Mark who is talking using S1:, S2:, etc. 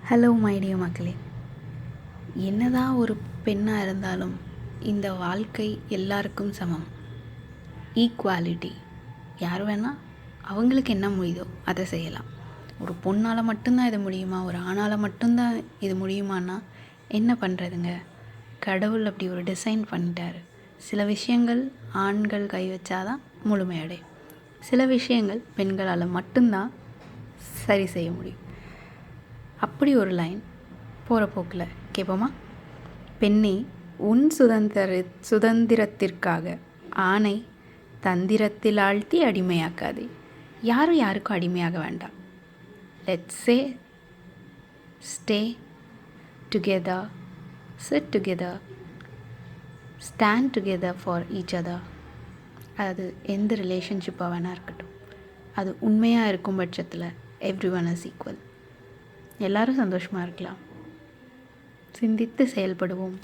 S1: Hello my dear மக்களே, என்னதான் ஒரு பெண்ணாக இருந்தாலும் இந்த வாழ்க்கை எல்லாருக்கும் சமம். ஈக்குவாலிட்டி. யார் வேணால் அவங்களுக்கு என்ன முடியுதோ அதை செய்யலாம். ஒரு பொண்ணால் மட்டும்தான் இது முடியுமா, ஒரு ஆணால் மட்டும்தான் இது முடியுமான்னா என்ன பண்ணுறதுங்க? கடவுள் அப்படி ஒரு டிசைன் பண்ணிட்டார். சில விஷயங்கள் ஆண்கள் கை வச்சாதான் முழுமையடையும், சில விஷயங்கள் பெண்களால் மட்டும்தான் சரி செய்ய முடியும். அப்படி ஒரு லைன் போகிற போக்கில் கேட்போமா? பெண்ணே, உன் சுதந்திரத்திற்காக ஆணை தந்திரத்தில் ஆழ்த்தி அடிமையாக்காதே. யாரும் யாருக்கும் அடிமையாக வேண்டாம். Let's say stay together, chit together, stand together for each other. அது எந்த ரிலேஷன்ஷிப்பாக வேணால் இருக்கட்டும், அது உண்மையாக இருக்கும் பட்சத்தில் எவ்ரிஒன் இஸ் ஈக்குவல். எல்லாரும் சந்தோஷமாக இருக்கலாம். சிந்தித்து செயல்படுவோம்.